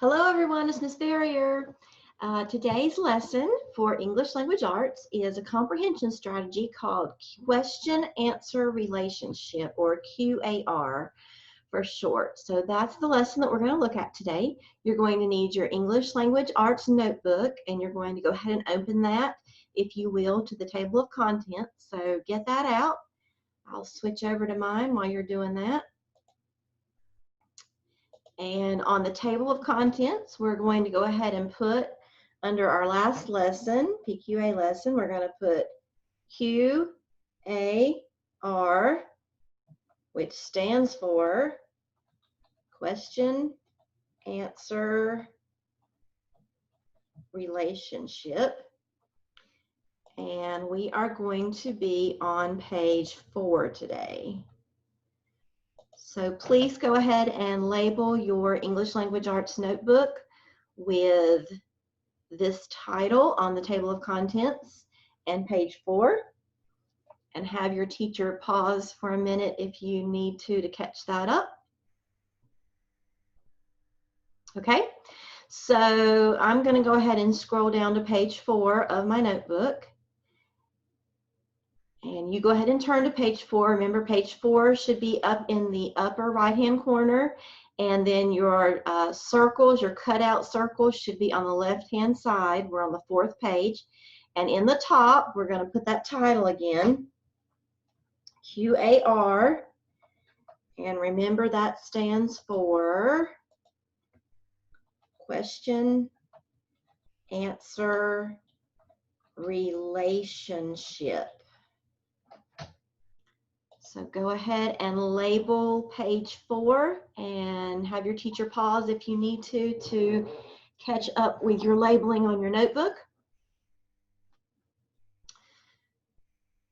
Hello everyone, it's Miss Barrier. Today's lesson for English Language Arts is a comprehension strategy called Question Answer Relationship, or QAR for short. So that's the lesson that we're going to look at today. You're going to need your English Language Arts notebook, and you're going to go ahead and open that, if you will, to the table of contents. So get that out. I'll switch over to mine while you're doing that. And on the table of contents, we're going to go ahead and put under our last lesson, PQA lesson, we're going to put QAR, which stands for Question Answer Relationship. And we are going to be on page 4 today. So please go ahead and label your English Language Arts notebook with this title on the table of contents and page 4, and have your teacher pause for a minute if you need to catch that up. Okay, so I'm going to go ahead and scroll down to page 4 of my notebook. And you go ahead and turn to page 4. Remember, page 4 should be up in the upper right-hand corner. And then your circles, your cutout circles, should be on the left-hand side. We're on the 4th page. And in the top, we're going to put that title again, QAR. And remember, that stands for Question Answer Relationship. So go ahead and label page 4 and have your teacher pause if you need to catch up with your labeling on your notebook.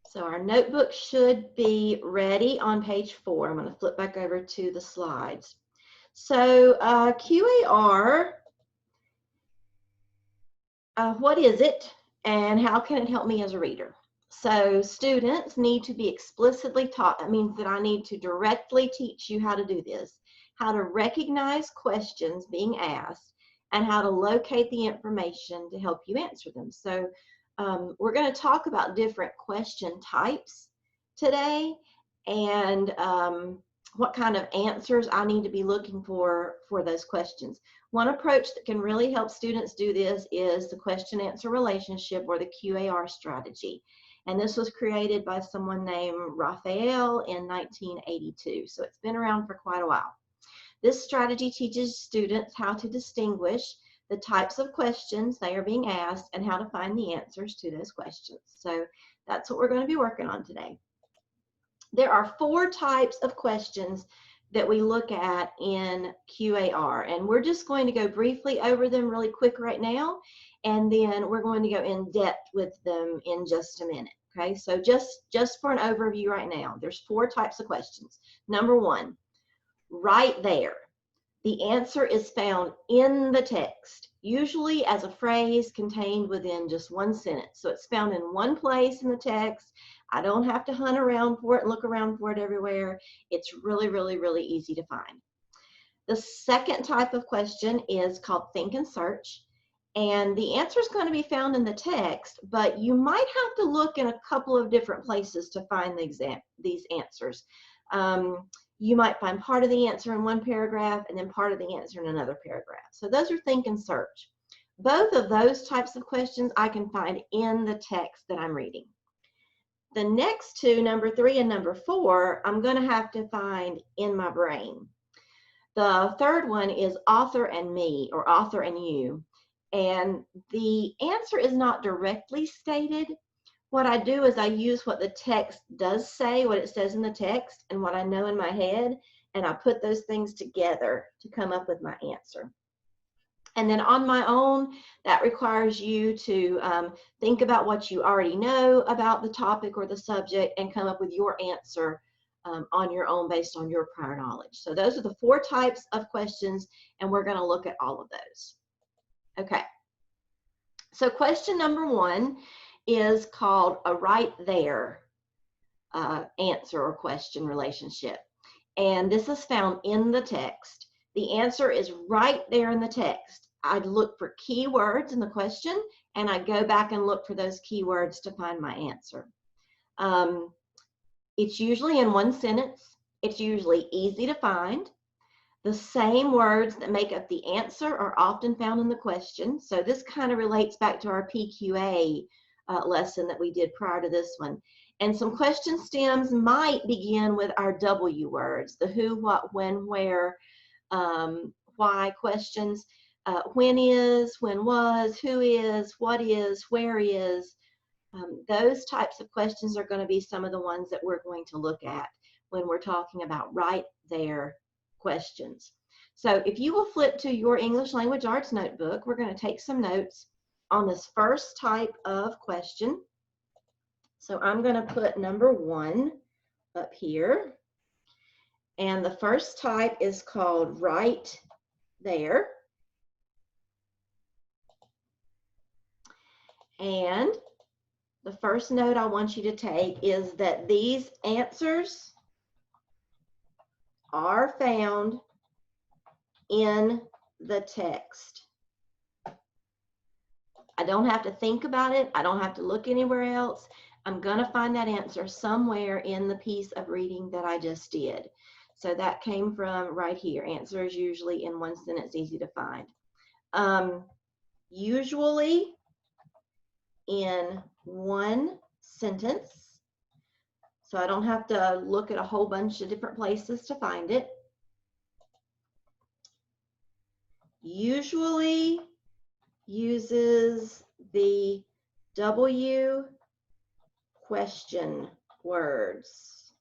So our notebook should be ready on page 4. I'm going to flip back over to the slides. So QAR, what is it and how can it help me as a reader? So students need to be explicitly taught. That means that I need to directly teach you how to do this, how to recognize questions being asked, and how to locate the information to help you answer them. So we're going to talk about different question types today, and what kind of answers I need to be looking for those questions. One approach that can really help students do this is the question-answer relationship, or the QAR strategy. And this was created by someone named Raphael in 1982. So it's been around for quite a while. This strategy teaches students how to distinguish the types of questions they are being asked and how to find the answers to those questions. So that's what we're going to be working on today. There are 4 types of questions that we look at in QAR, and we're just going to go briefly over them really quick right now, and then we're going to go in depth with them in just a minute. Okay, so just for an overview right now, there's 4 types of questions. Number 1, right there. The answer is found in the text, usually as a phrase contained within just one sentence. So it's found in one place in the text. I don't have to hunt around for it and look around for it everywhere. It's really, really, really easy to find. The second type of question is called think and search. And the answer is going to be found in the text, but you might have to look in a couple of different places to find these answers. You might find part of the answer in one paragraph and then part of the answer in another paragraph. So those are think and search. Both of those types of questions I can find in the text that I'm reading. The next 2, number 3 and number 4, I'm going to have to find in my brain. The third one is author and me, or author and you. And the answer is not directly stated. What I do is I use what the text does say, what it says in the text, and what I know in my head, and I put those things together to come up with my answer. And then on my own, that requires you to think about what you already know about the topic or the subject and come up with your answer on your own based on your prior knowledge. So those are the 4 types of questions, and we're going to look at all of those. Okay, so question number 1 is called a right there answer or question relationship. And this is found in the text. The answer is right there in the text. I'd look for keywords in the question, and I'd go back and look for those keywords to find my answer. It's usually in one sentence. It's usually easy to find. The same words that make up the answer are often found in the question. So this kind of relates back to our PQA lesson that we did prior to this one. And some question stems might begin with our W words, the who, what, when, where, why questions. When is, when was, who is, what is, where is. Those types of questions are going to be some of the ones that we're going to look at when we're talking about right there questions. So if you will flip to your English Language Arts notebook, we're going to take some notes on this first type of question. So I'm going to put number 1 up here. And the first type is called right there. And the first note I want you to take is that these answers are found in the text. I don't have to think about it. I don't have to look anywhere else. I'm going to find that answer somewhere in the piece of reading that I just did. So that came from right here. Answer is usually in one sentence, easy to find. Usually in one sentence. So I don't have to look at a whole bunch of different places to find it. Usually uses the W question words.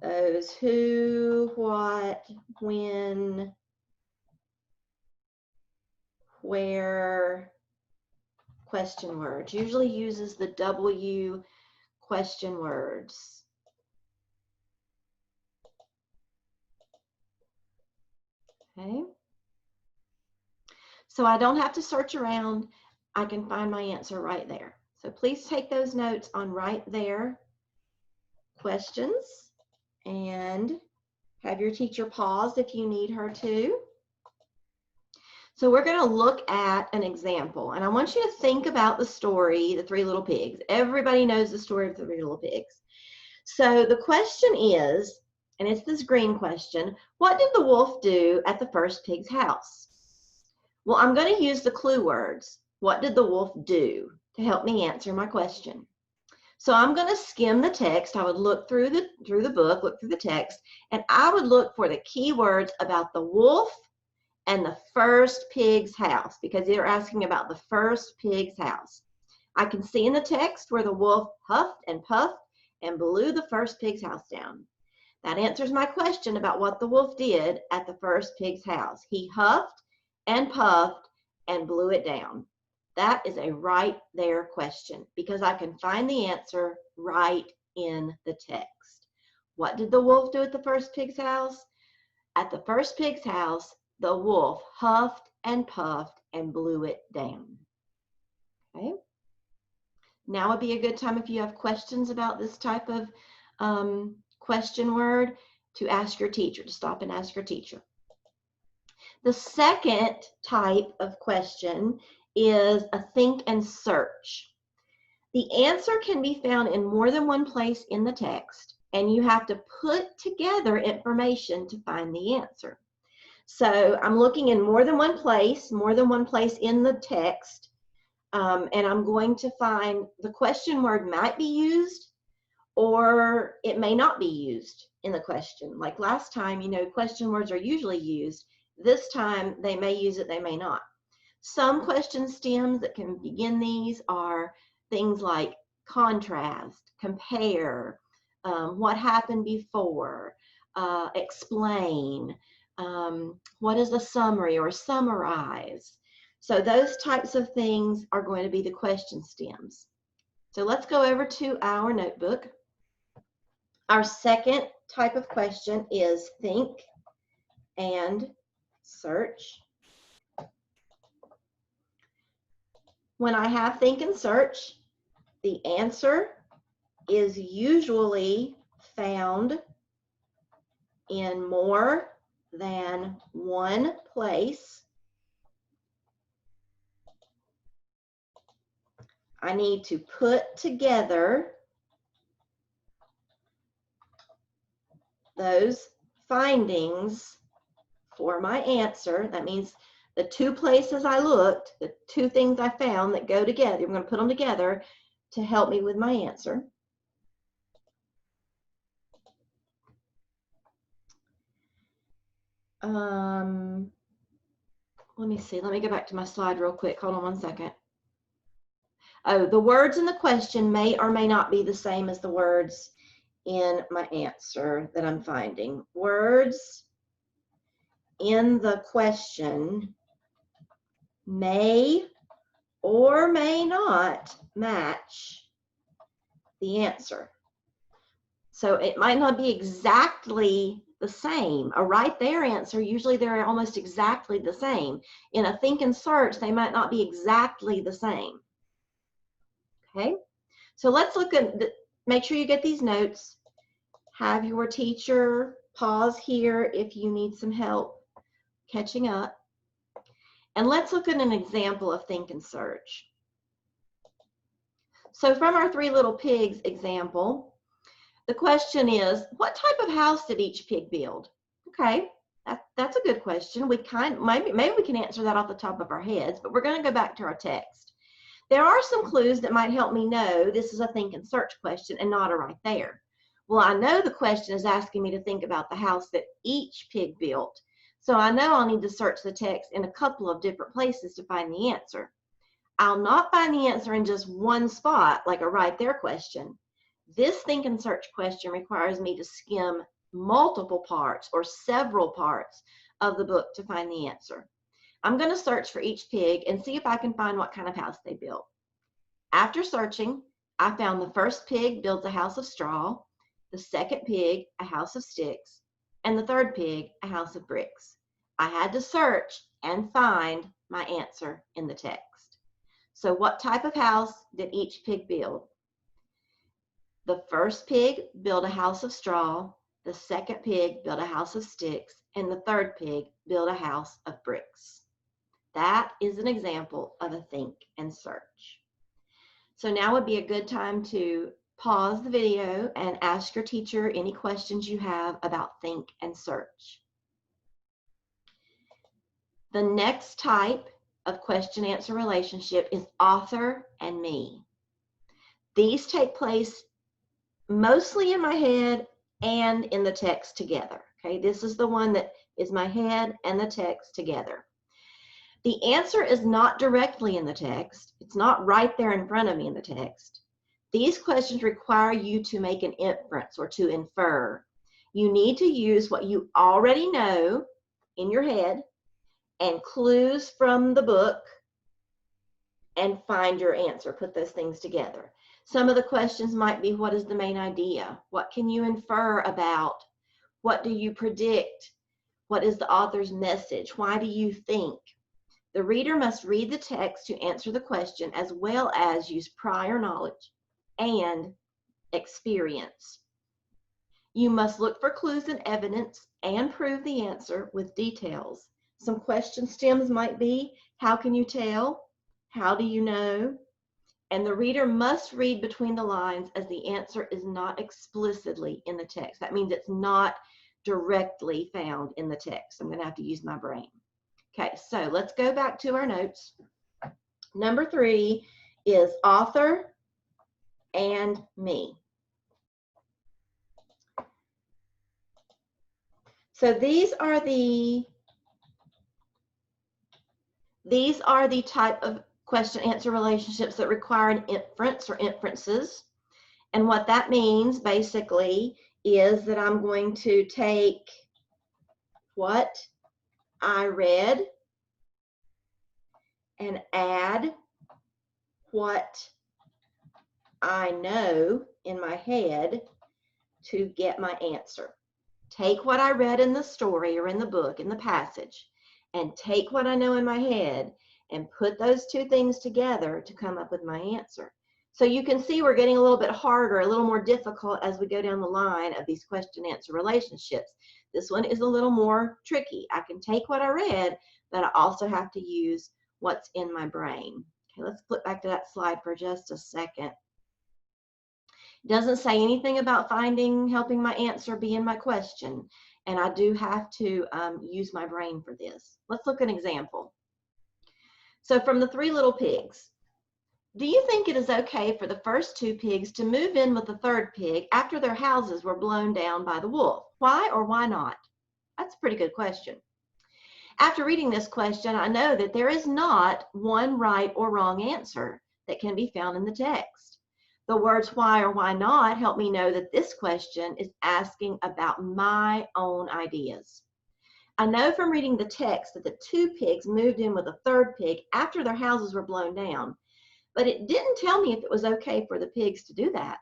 Those who, what, when, where question words. Usually uses the W question words. Okay. So I don't have to search around. I can find my answer right there. So please take those notes on right there questions and have your teacher pause if you need her to. So we're going to look at an example, and I want you to think about the story, The Three Little Pigs. Everybody knows the story of the Three Little Pigs. So the question is, and it's this green question, what did the wolf do at the first pig's house? Well, I'm going to use the clue words, what did the wolf do, to help me answer my question. So I'm going to skim the text. I would look through the book, look through the text, and I would look for the key words about the wolf and the first pig's house, because they're asking about the first pig's house. I can see in the text where the wolf huffed and puffed and blew the first pig's house down. That answers my question about what the wolf did at the first pig's house. He huffed and puffed and blew it down. That is a right there question because I can find the answer right in the text. What did the wolf do at the first pig's house? At the first pig's house, the wolf huffed and puffed and blew it down. Okay. Now would be a good time if you have questions about this type of question word to ask your teacher, to stop and ask your teacher. The second type of question is a think and search. The answer can be found in more than one place in the text, and you have to put together information to find the answer. So I'm looking in more than one place in the text, and I'm going to find the question word might be used or it may not be used in the question. Like last time, you know, question words are usually used. This time they may use it, they may not. Some question stems that can begin these are things like contrast, compare, what happened before, explain, what is a summary or summarize. So those types of things are going to be the question stems. So let's go over to our notebook. Our second type of question is think and search. When I have think and search, the answer is usually found in more than one place, I need to put together those findings for my answer. That means the two places I looked, the two things I found that go together, I'm going to put them together to help me with my answer. Let me see. Let me go back to my slide real quick. Hold on one second. Oh, the words in the question may or may not be the same as the words in my answer that I'm finding. Words in the question may or may not match the answer. So it might not be exactly the same. A right there answer, usually they're almost exactly the same. In a think and search, they might not be exactly the same. Okay, so let's look at, make sure you get these notes. Have your teacher pause here if you need some help catching up. And let's look at an example of think and search. So from our Three Little Pigs example, the question is, what type of house did each pig build? Okay, that's a good question. We maybe we can answer that off the top of our heads, but we're going to go back to our text. There are some clues that might help me know this is a think and search question and not a right there. Well, I know the question is asking me to think about the house that each pig built. So I know I'll need to search the text in a couple of different places to find the answer. I'll not find the answer in just one spot, like a right there question. This think and search question requires me to skim multiple parts or several parts of the book to find the answer. I'm going to search for each pig and see if I can find what kind of house they built. After searching, I found the first pig builds a house of straw, the second pig a house of sticks, and the third pig a house of bricks. I had to search and find my answer in the text. So what type of house did each pig build? The first pig built a house of straw, the second pig built a house of sticks, and the third pig built a house of bricks. That is an example of a think and search. So now would be a good time to pause the video and ask your teacher any questions you have about think and search. The next type of question-answer relationship is author and me. These take place mostly in my head and in the text together. Okay, this is the one that is my head and the text together. The answer is not directly in the text. It's not right there in front of me in the text. These questions require you to make an inference or to infer. You need to use what you already know in your head and clues from the book and find your answer. Put those things together. Some of the questions might be, what is the main idea? What can you infer about? What do you predict? What is the author's message? Why do you think? The reader must read the text to answer the question as well as use prior knowledge and experience. You must look for clues and evidence and prove the answer with details. Some question stems might be, how can you tell? How do you know? And the reader must read between the lines as the answer is not explicitly in the text. That means it's not directly found in the text. I'm going to have to use my brain. Okay, so let's go back to our notes. Number 3 is author and me. So these are the type of question-answer relationships that require an inference or inferences. And what that means basically is that I'm going to take what I read and add what I know in my head to get my answer. Take what I read in the story or in the book, in the passage, and take what I know in my head and put those two things together to come up with my answer. So you can see we're getting a little bit harder, a little more difficult as we go down the line of these question-answer relationships. This one is a little more tricky. I can take what I read, but I also have to use what's in my brain. Okay, let's flip back to that slide for just a second. It doesn't say anything about helping my answer be in my question, and I do have to use my brain for this. Let's look at an example. So from the three little pigs, do you think it is okay for the first two pigs to move in with the third pig after their houses were blown down by the wolf? Why or why not? That's a pretty good question. After reading this question, I know that there is not one right or wrong answer that can be found in the text. The words why or why not help me know that this question is asking about my own ideas. I know from reading the text that the two pigs moved in with the third pig after their houses were blown down, but it didn't tell me if it was okay for the pigs to do that.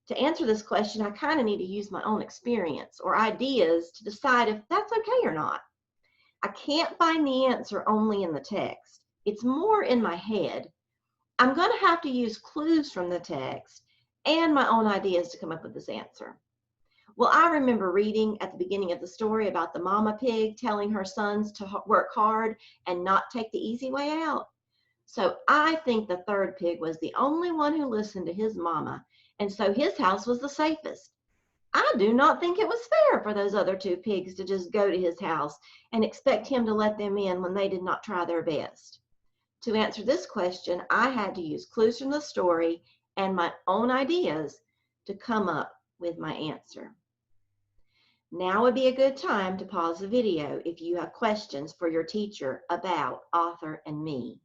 To answer this question, I kind of need to use my own experience or ideas to decide if that's okay or not. I can't find the answer only in the text. It's more in my head. I'm going to have to use clues from the text and my own ideas to come up with this answer. Well, I remember reading at the beginning of the story about the mama pig telling her sons to work hard and not take the easy way out. So I think the third pig was the only one who listened to his mama, and so his house was the safest. I do not think it was fair for those other two pigs to just go to his house and expect him to let them in when they did not try their best. To answer this question, I had to use clues from the story and my own ideas to come up with my answer. Now would be a good time to pause the video if you have questions for your teacher about author and me.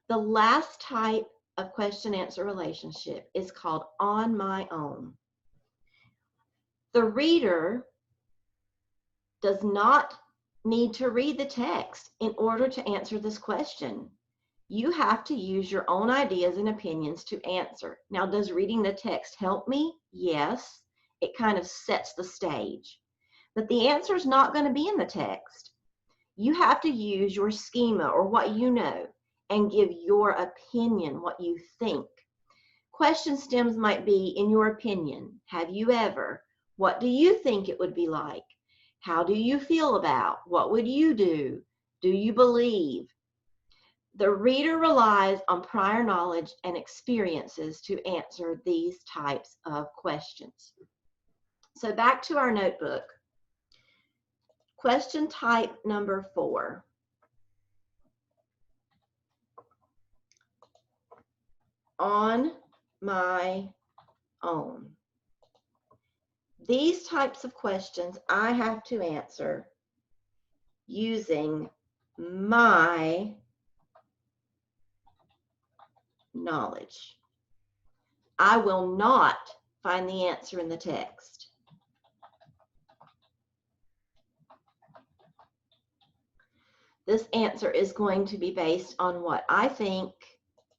The last type of question-answer relationship is called on my own. The reader does not need to read the text in order to answer this question. You have to use your own ideas and opinions to answer. Now, does reading the text help me? Yes, it kind of sets the stage. But the answer is not going to be in the text. You have to use your schema or what you know and give your opinion, what you think. Question stems might be, in your opinion, have you ever? What do you think it would be like? How do you feel about? What would you do? Do you believe? The reader relies on prior knowledge and experiences to answer these types of questions. So back to our notebook. Question type number 4. On my own. These types of questions I have to answer using my knowledge. I will not find the answer in the text. This answer is going to be based on what I think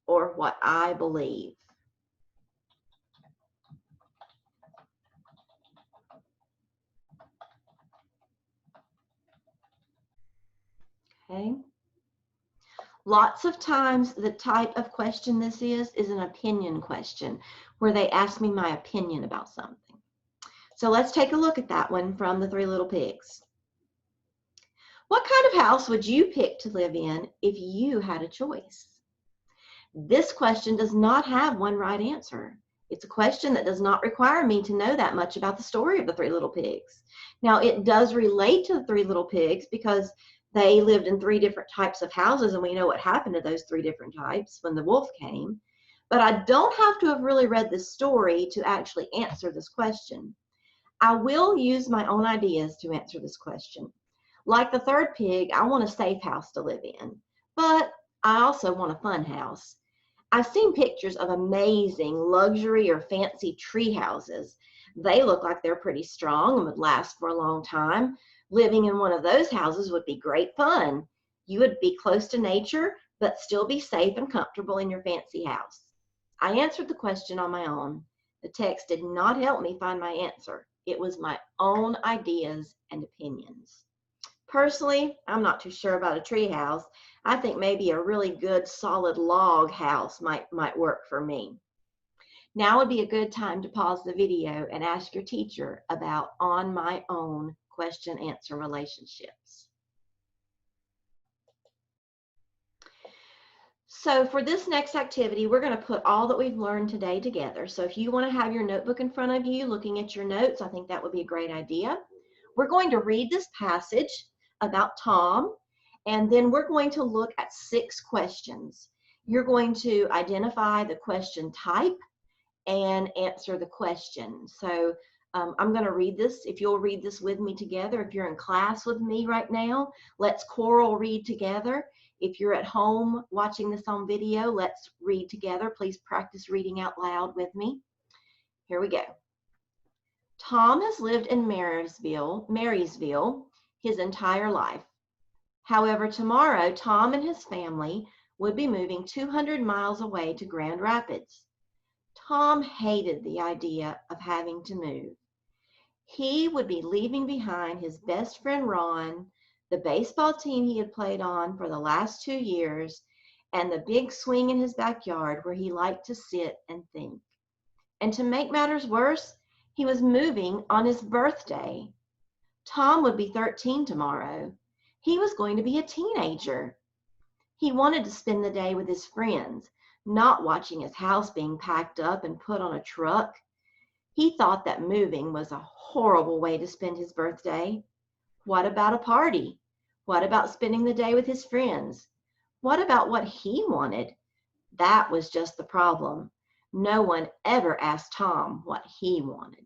or what I believe. Okay. Lots of times the type of question this is an opinion question where they ask me my opinion about something. So let's take a look at that one from the Three Little Pigs. What kind of house would you pick to live in if you had a choice? This question does not have one right answer. It's a question that does not require me to know that much about the story of the Three Little Pigs. Now, it does relate to the Three Little Pigs because they lived in 3 different types of houses, and we know what happened to those 3 different types when the wolf came. But I don't have to have really read this story to actually answer this question. I will use my own ideas to answer this question. Like the third pig, I want a safe house to live in, but I also want a fun house. I've seen pictures of amazing luxury or fancy tree houses. They look like they're pretty strong and would last for a long time. Living in one of those houses would be great fun. You would be close to nature, but still be safe and comfortable in your fancy house. I answered the question on my own. The text did not help me find my answer. It was my own ideas and opinions. Personally, I'm not too sure about a tree house. I think maybe a really good solid log house might work for me. Now would be a good time to pause the video and ask your teacher about on my own question-answer relationships. So for this next activity, we're going to put all that we've learned today together. So if you want to have your notebook in front of you looking at your notes, I think that would be a great idea. We're going to read this passage about Tom, and then we're going to look at 6 questions. You're going to identify the question type and answer the question. So I'm going to read this. If you'll read this with me together, if you're in class with me right now, let's choral read together. If you're at home watching this on video, let's read together. Please practice reading out loud with me. Here we go. Tom has lived in Marysville his entire life. However, tomorrow, Tom and his family would be moving 200 miles away to Grand Rapids. Tom hated the idea of having to move. He would be leaving behind his best friend Ron, the baseball team he had played on for the last 2 years, and the big swing in his backyard where he liked to sit and think. And to make matters worse, he was moving on his birthday. Tom would be 13 tomorrow. He was going to be a teenager. He wanted to spend the day with his friends, not watching his house being packed up and put on a truck. He thought that moving was a horrible way to spend his birthday. What about a party? What about spending the day with his friends? What about what he wanted? That was just the problem. No one ever asked Tom what he wanted.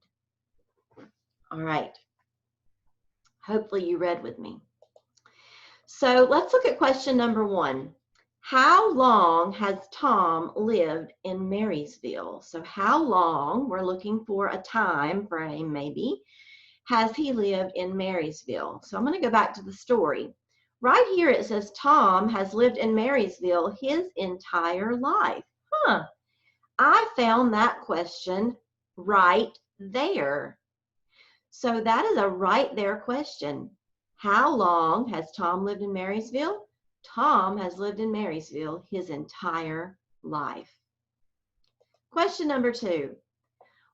All right. Hopefully you read with me. So let's look at question number 1. How long has Tom lived in Marysville? So how long, we're looking for a time frame maybe, has he lived in Marysville? So I'm going to go back to the story. Right here it says Tom has lived in Marysville his entire life. I found that question right there. So that is a right there question. How long has Tom lived in Marysville? Tom has lived in Marysville his entire life. Question number 2.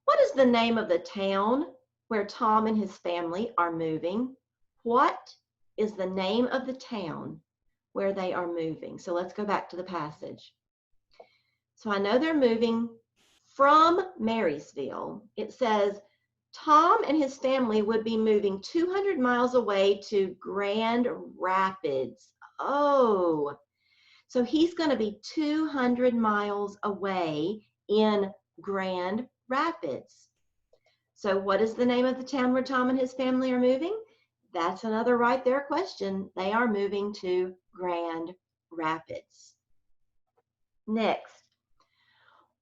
What is the name of the town where Tom and his family are moving? What is the name of the town where they are moving? So let's go back to the passage. So I know they're moving from Marysville. It says Tom and his family would be moving 200 miles away to Grand Rapids. Oh, so he's going to be 200 miles away in Grand Rapids. So what is the name of the town where Tom and his family are moving? That's another right there question. They are moving to Grand Rapids. Next.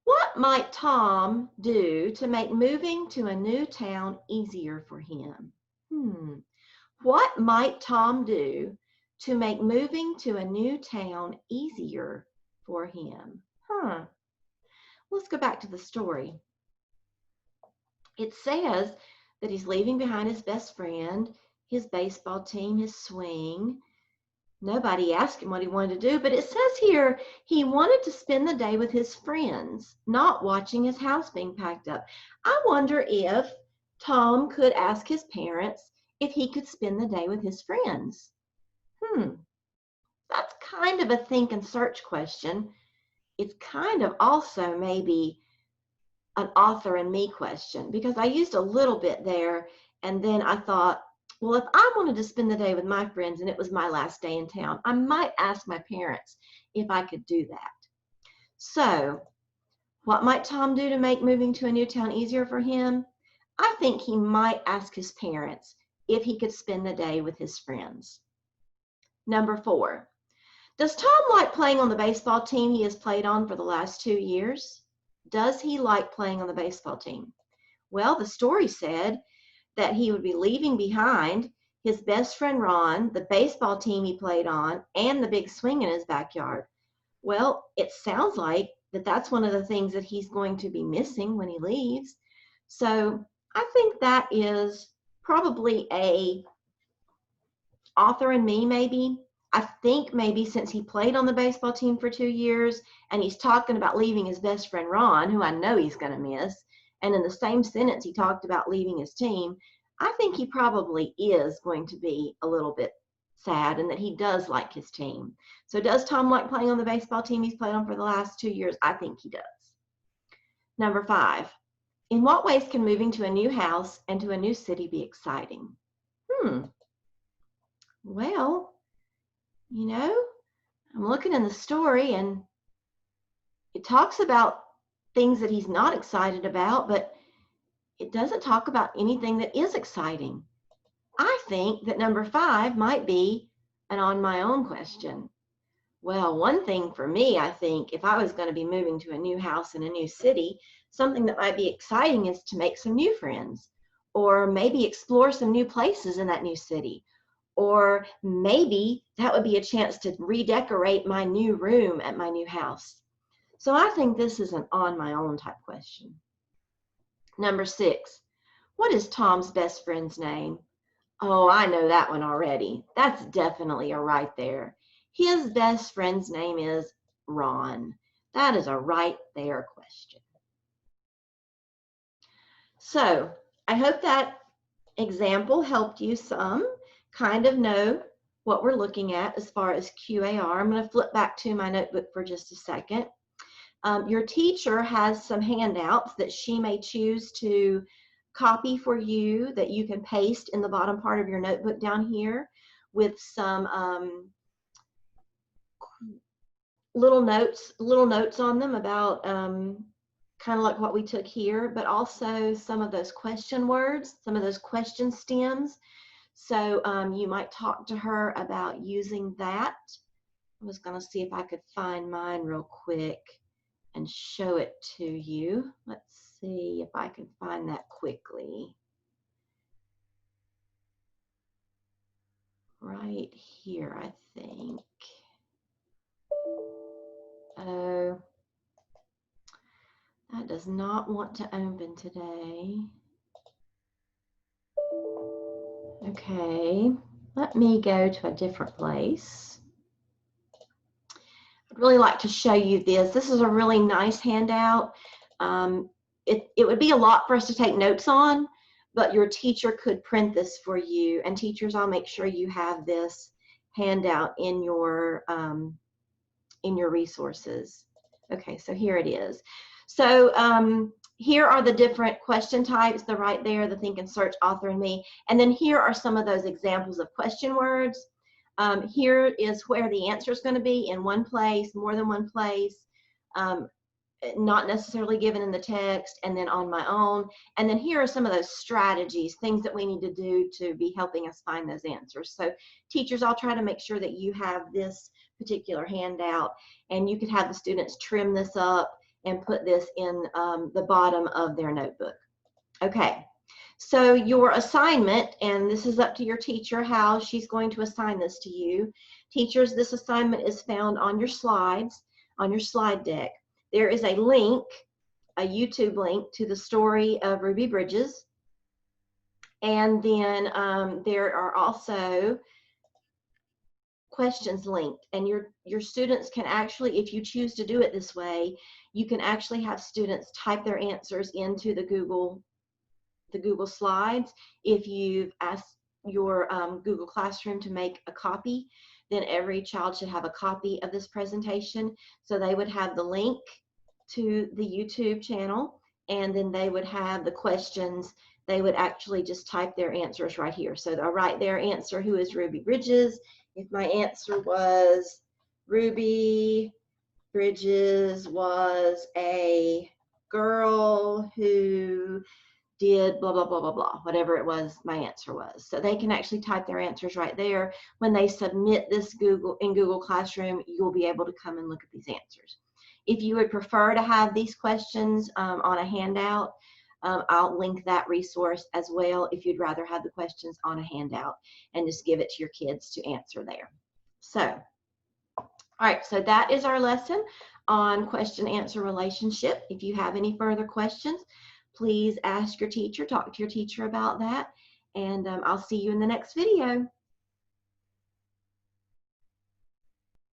What might Tom do to make moving to a new town easier for him? What might Tom do to make moving to a new town easier for him? Let's go back to the story. It says that he's leaving behind his best friend, his baseball team, his swing. Nobody asked him what he wanted to do, but it says here he wanted to spend the day with his friends, not watching his house being packed up. I wonder if Tom could ask his parents if he could spend the day with his friends. That's kind of a think and search question. It's kind of also maybe an author and me question, because I used a little bit there, and then I thought, well, if I wanted to spend the day with my friends and it was my last day in town, I might ask my parents if I could do that. So what might Tom do to make moving to a new town easier for him? I think he might ask his parents if he could spend the day with his friends. Number 4, does Tom like playing on the baseball team he has played on for the last 2 years? Does he like playing on the baseball team? Well, the story said that he would be leaving behind his best friend Ron, the baseball team he played on, and the big swing in his backyard. Well, it sounds like that's one of the things that he's going to be missing when he leaves. So I think that is probably a author and me, maybe. I think maybe since he played on the baseball team for 2 years and he's talking about leaving his best friend Ron, who I know he's going to miss, and in the same sentence he talked about leaving his team, I think he probably is going to be a little bit sad and that he does like his team. So does Tom like playing on the baseball team he's played on for the last 2 years? I think he does. Number 5, in what ways can moving to a new house and to a new city be exciting? Well, you know, I'm looking in the story and it talks about things that he's not excited about, but it doesn't talk about anything that is exciting. I think that number 5 might be an on my own question. Well, one thing for me, I think if I was going to be moving to a new house in a new city, something that might be exciting is to make some new friends, or maybe explore some new places in that new city. Or maybe that would be a chance to redecorate my new room at my new house. So I think this is an on my own type question. Number 6, what is Tom's best friend's name? Oh, I know that one already. That's definitely a right there. His best friend's name is Ron. That is a right there question. So I hope that example helped you some kind of know what we're looking at as far as QAR. I'm going to flip back to my notebook for just a second. Your teacher has some handouts that she may choose to copy for you that you can paste in the bottom part of your notebook down here with some little notes on them about kind of like what we took here, but also some of those question words, some of those question stems. So you might talk to her about using that. I was going to see if I could find mine real quick and show it to you. Let's see if I can find that quickly. Right here, I think. Oh, that does not want to open today. Okay, let me go to a different place. I'd really like to show you this. This is a really nice handout. It would be a lot for us to take notes on, but your teacher could print this for you. And teachers, I'll make sure you have this handout in your resources. Okay, so here it is. So here are the different question types. They're right there, the think and search, author, and me. And then here are some of those examples of question words. Here is where the answer is going to be in one place, more than one place, not necessarily given in the text, and then on my own. And then here are some of those strategies, things that we need to do to be helping us find those answers. So teachers, I'll try to make sure that you have this particular handout, and you could have the students trim this up and put this in the bottom of their notebook. Okay. So your assignment, and this is up to your teacher how she's going to assign this to you. Teachers, this assignment is found on your slides, on your slide deck. There is a link, a YouTube link to the story of Ruby Bridges. And then there are also questions linked. And your students can actually, if you choose to do it this way, you can actually have students type their answers into the Google Slides. If you've asked your Google Classroom to make a copy, then every child should have a copy of this presentation. So they would have the link to the YouTube channel, and then they would have the questions. They would actually just type their answers right here. So they'll write their answer, who is Ruby Bridges? If my answer was Ruby Bridges was a girl who did blah, blah, blah, blah, blah, whatever it was my answer was. So they can actually type their answers right there. When they submit this in Google Classroom, you'll be able to come and look at these answers. If you would prefer to have these questions on a handout, I'll link that resource as well if you'd rather have the questions on a handout and just give it to your kids to answer there. So, all right, so that is our lesson on question-answer relationship. If you have any further questions, please ask your teacher, talk to your teacher about that, and I'll see you in the next video.